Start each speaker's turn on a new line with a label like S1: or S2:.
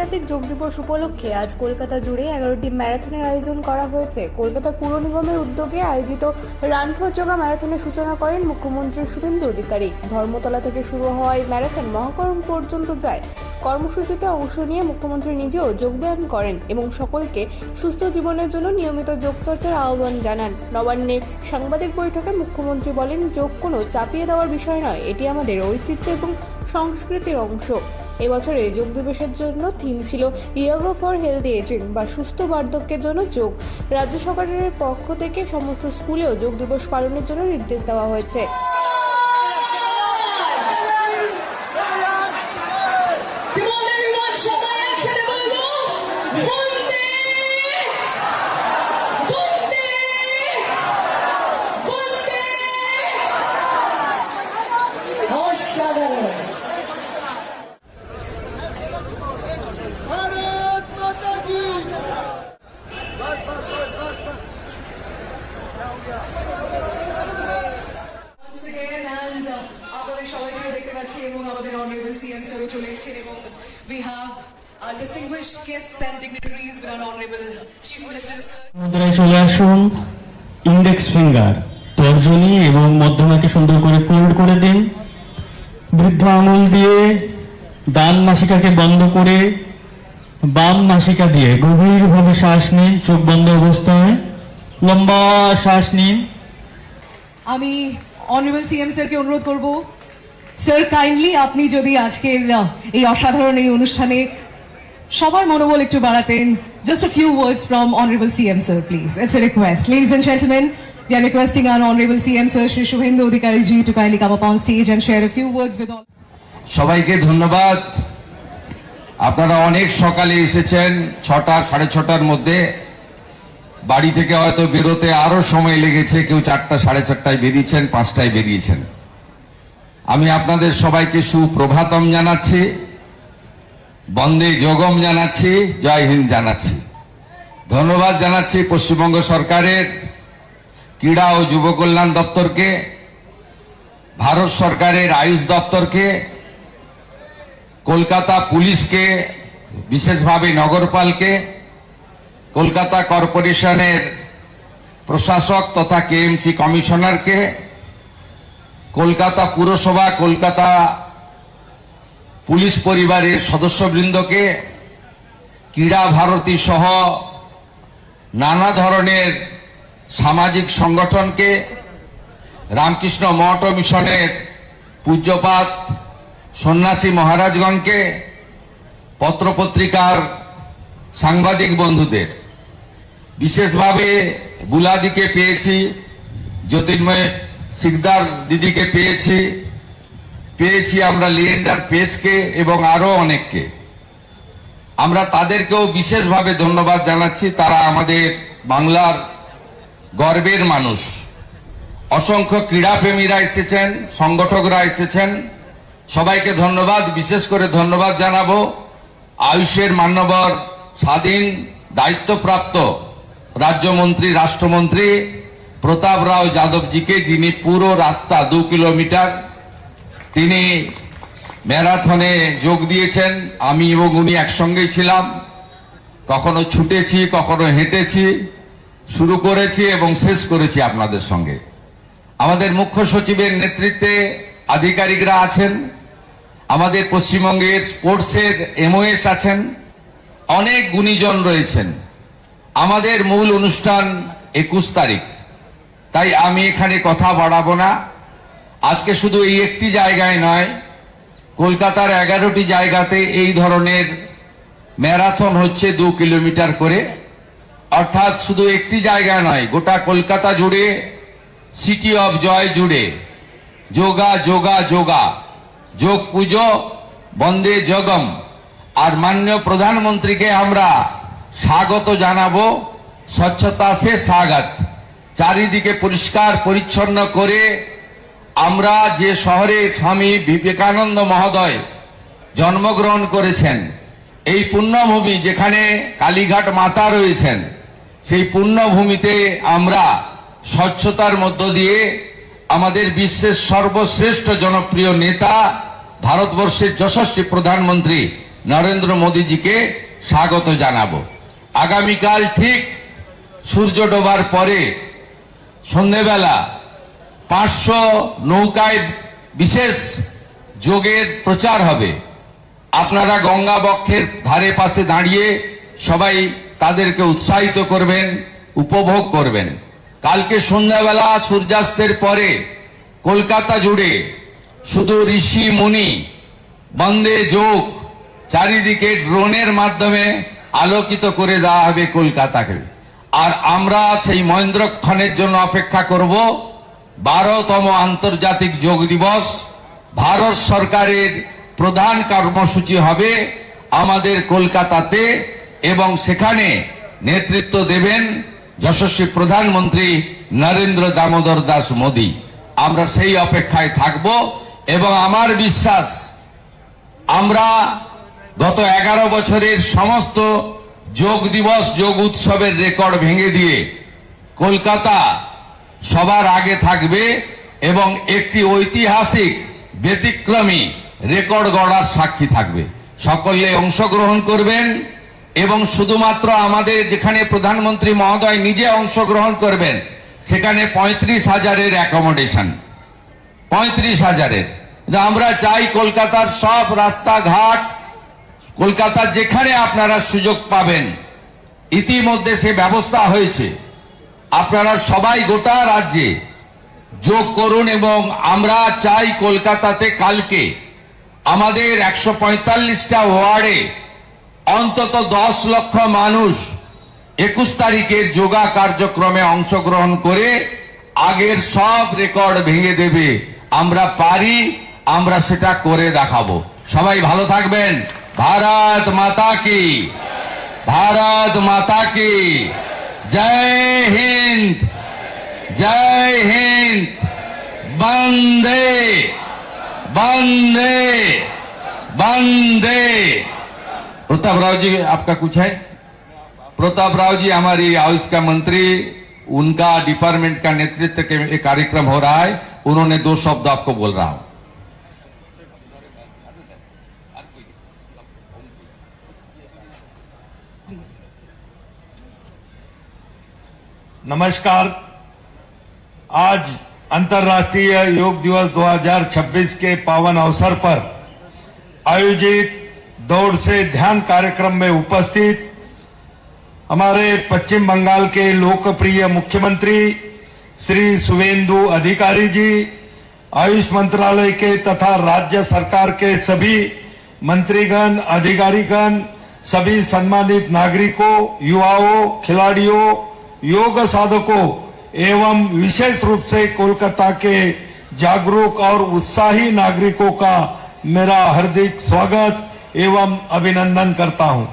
S1: আন্তর্জাতিক যোগ দিবস উপলক্ষে আজ কলকাতা জুড়ে 11টি ম্যারাথনের আয়োজন করা হয়েছে। কলকাতা পুর নিগমের উদ্যোগে আয়োজিত রান ফর যোগা ম্যারাথনের সূচনা করেন মুখ্যমন্ত্রী শুভেন্দু অধিকারী। ধর্মতলা থেকে শুরু হওয়া এই ম্যারাথন মহাকরণ পর্যন্ত যায়। কর্মসূচিতে অংশ নিয়ে মুখ্যমন্ত্রী নিজেও যোগব্যায়াম করেন এবং সকলকে সুস্থ জীবনের জন্য নিয়মিত যোগচর্চার আহ্বান জানান। নবান্নের সাংবাদিক বৈঠকে মুখ্যমন্ত্রী বলেন, যোগ কোনো চাপিয়ে দেওয়ার বিষয় নয়, এটি আমাদের ঐতিহ্য এবং সংস্কৃতির অংশ। এবছরে যোগ দিবসের জন্য থিম ছিল ইয়োগা ফর হেলদি এজিং বা সুস্থ বার্ধক্যের জন্য যোগ। রাজ্য সরকারের পক্ষ থেকে সমস্ত স্কুলেও যোগ দিবস পালনের জন্য নির্দেশ দেওয়া হয়েছে।
S2: Honorable CM Sir চলে এসেছেন এবং we have distinguished guests and dignitaries with our Honorable Chief Minister Sir.
S3: মুদ্রায় চলে আসুন। ইন্ডেক্স ফিঙ্গার, তর্জনী এবং মধ্যমাকে সুন্দর করে ফোল্ড করে দিন। বৃদ্ধ আঙুল দিয়ে ডান নাসিকাকে বন্ধ করে বাম নাসিকা দিয়ে গভীরভাবে শ্বাস নিন। চোখ বন্ধ অবস্থায় লম্বা শ্বাস নিন।
S2: আমি Honorable CM Sir কে অনুরোধ করব, স্যার কাইন্ডলি আপনি যদি আজকের এই অসাধারণ এই অনুষ্ঠানে সবার মনোবল একটু বাড়াতেন। Just a few words from Honorable CM Sir, please. It's a request. Ladies and gentlemen, we are requesting our Honorable CM Sir, Shri Shubhendu Adhikari ji, to kindly come up on stage and share a few words with all.
S4: সবাইকে ধন্যবাদ। আপনারা অনেক সকালে এসেছেন, 6টা 6:30টার মধ্যে। বাড়ি থেকে হয়তো বেরোতে আরো সময় লেগেছে, কেউ 4টা 4:30টায় বেরিয়েছেন, 5টায় বেরিয়েছেন। আমি আপনাদের সবাইকে সুপ্রভাতম জানাচ্ছি, বন্দে যোগম জানাচ্ছি, জয় হিন্দ জানাচ্ছি। ধন্যবাদ জানাচ্ছি পশ্চিমবঙ্গ সরকারের ক্রীড়া ও যুব কল্যাণ দপ্তরকে, ভারত সরকারের আয়ুষ দপ্তরকে, কলকাতা পুলিশকে, বিশেষভাবে নগরপালকে, কলকাতা কর্পোরেশনের প্রশাসক তথা কেএমসি কমিশনারকে, কলকাতা পুরসভা, কলকাতা পুলিশ পরিবারের সদস্যবৃন্দকে, ক্রীড়া ভারতী সহ নানা ধরনের সামাজিক সংগঠনকে, রামকৃষ্ণ মঠ ও মিশনের পূজ্যপাত সন্ন্যাসী মহারাজগণকে, পত্রপত্রিকার সাংবাদিক বন্ধুদের, বিশেষভাবে বুলাদিকে পেয়েছি, জ্যোতির্ময় সিকদার দিদিকে পেয়েছি আমরা লিয়েন্ডার পেজকে এবং আরো অনেককে। আমরা তাদেরকেও বিশেষভাবে ধন্যবাদ জানাচ্ছি। তারা আমাদের বাংলার গর্বের মানুষ। অসংখ্য ক্রীড়াপ্রেমীরা এসেছেন, সংগঠকরা এসেছেন, সবাইকে ধন্যবাদ। বিশেষ করে ধন্যবাদ জানাবো আয়ুষের মান্যবর স্বাধীন দায়িত্বপ্রাপ্ত রাজ্যমন্ত্রী, রাষ্ট্রমন্ত্রী প্রতাপ রাও যাদবজিকে, যিনি পুরো রাস্তা 2 কিলোমিটার তিনি ম্যারাথনে যোগ দিয়েছেন। আমি এবং উনি একসঙ্গেই ছিলাম, কখনো ছুটেছি, কখনো হেঁটেছি, শুরু করেছি এবং শেষ করেছি আপনাদের সঙ্গে। আমাদের মুখ্য সচিবের নেতৃত্বে আধিকারিকরা আছেন, আমাদের পশ্চিমবঙ্গের স্পোর্টসের এমওএস আছেন, অনেক গুণীজন রয়েছেন। আমাদের মূল অনুষ্ঠান 21 তারিখ, তাই আমি এখানে কথা বাড়াবো না। আজকে শুধু এই একটি জায়গায় নয়, কলকাতার 11টি জায়গাতে এই ধরনের ম্যারাথন হচ্ছে 2 কিলোমিটার করে। অর্থাৎ শুধু একটি জায়গায় নয়, গোটা কলকাতা জুড়ে, সিটি অফ জয় জুড়ে যোগা যোগা যোগা, যোগ পুজো, বন্দে যোগম। আর মাননীয় প্রধানমন্ত্রীকে আমরা স্বাগত জানাবো, স্বচ্ছতা সে স্বাগত। চারিদিকে পরিষ্কার পরিচ্ছন্ন করে আমরা যে শহরে স্বামী বিবেকানন্দ মহোদয় জন্মগ্রহণ করেছেন, এই পুণ্যভূমি যেখানে কালীঘাট মাতা রয়েছেন, সেই পুণ্যভূমিতে আমরা স্বচ্ছতার মধ্য দিয়ে আমাদের বিশ্বের সর্বশ্রেষ্ঠ জনপ্রিয় নেতা, ভারতবর্ষের যশস্বী প্রধানমন্ত্রী নরেন্দ্র মোদীজিকে স্বাগত জানাবো। আগামীকাল ঠিক সূর্য ডোবার পরে সন্ধেবেলা 500 নৌকায় বিশেষ যোগের প্রচার হবে। আপনারা গঙ্গা বক্ষের ধারে পাশে দাঁড়িয়ে সবাই তাদেরকে উৎসাহিত করবেন, উপভোগ করবেন। কালকে সন্ধ্যাবেলা সূর্যাস্তের পরে কলকাতা জুড়ে শুধু ঋষি মুনি বন্দে যোগ চারিদিকে ড্রোনের মাধ্যমে আলোকিত করে দেওয়া হবে কলকাতাকে। আর আমরা সেই মহেন্দ্রক্ষণের জন্য অপেক্ষা করব। 12তম আন্তর্জাতিক যোগ দিবস ভারত সরকারের প্রধান কর্মসূচি হবে আমাদের কলকাতাতে, এবং সেখানে নেতৃত্ব দেবেন যশস্বী প্রধানমন্ত্রী নরেন্দ্র দামোদর দাস মোদী। আমরা সেই অপেক্ষায় থাকব এবং আমার বিশ্বাস আমরা গত 11 বছরের সমস্ত যোগ দিবস যোগ উৎসবের রেকর্ড ভেঙে দিয়ে কলকাতা সবার আগে থাকবে এবং একটি ঐতিহাসিক ব্যতিক্রমী রেকর্ড গড়ার সাক্ষী থাকবে। সকলে অংশগ্রহণ করবেন এবং শুধুমাত্র আমাদের যেখানে প্রধানমন্ত্রী মহোদয় নিজে অংশগ্রহণ করবেন সেখানে 35,000-এর অ্যাকোমোডেশন, 35,000-এর। আমরা চাই কলকাতার সব রাস্তাঘাট, কলকাতার যেখানে আপনারা সুযোগ পাবেন, ইতিমধ্যে সে ব্যবস্থা হয়েছে। আপনারা সবাই গোটা রাজ্যে যোগ করুন এবং আমরা চাই কলকাতাতে কালকে আমাদের 145টা ওয়ার্ডে অন্তত 10 লক্ষ মানুষ 21 তারিখের যোগা কার্যক্রমে অংশগ্রহণ করে আগের সব রেকর্ড ভেঙে দেবে। আমরা পারি, আমরা সেটা করে দেখাবো। সবাই ভালো থাকবেন। ভারত মাতা কি, ভারত মাতা কি জয় হিন্দ, जय हिंद, वंदे वंदे वंदे। प्रताप राव जी, आपका कुछ है? प्रताप राव जी हमारी आयुष का मंत्री, उनका डिपार्टमेंट का नेतृत्व के एक कार्यक्रम हो रहा है, उन्होंने 2 शब्द आपको बोल रहा हूं।
S5: नमस्कार। आज अंतर्राष्ट्रीय योग दिवस 2026 के पावन अवसर पर आयोजित दौड़ से ध्यान कार्यक्रम में उपस्थित हमारे पश्चिम बंगाल के लोकप्रिय मुख्यमंत्री श्री शुभेंदु अधिकारी जी, आयुष मंत्रालय के तथा राज्य सरकार के सभी मंत्रीगण, अधिकारीगण, सभी सम्मानित नागरिकों, युवाओं, खिलाड़ियों, योग साधकों एवं विशेष रूप से कोलकाता के जागरूक और उत्साही नागरिकों का मेरा हार्दिक स्वागत एवं अभिनंदन करता हूं।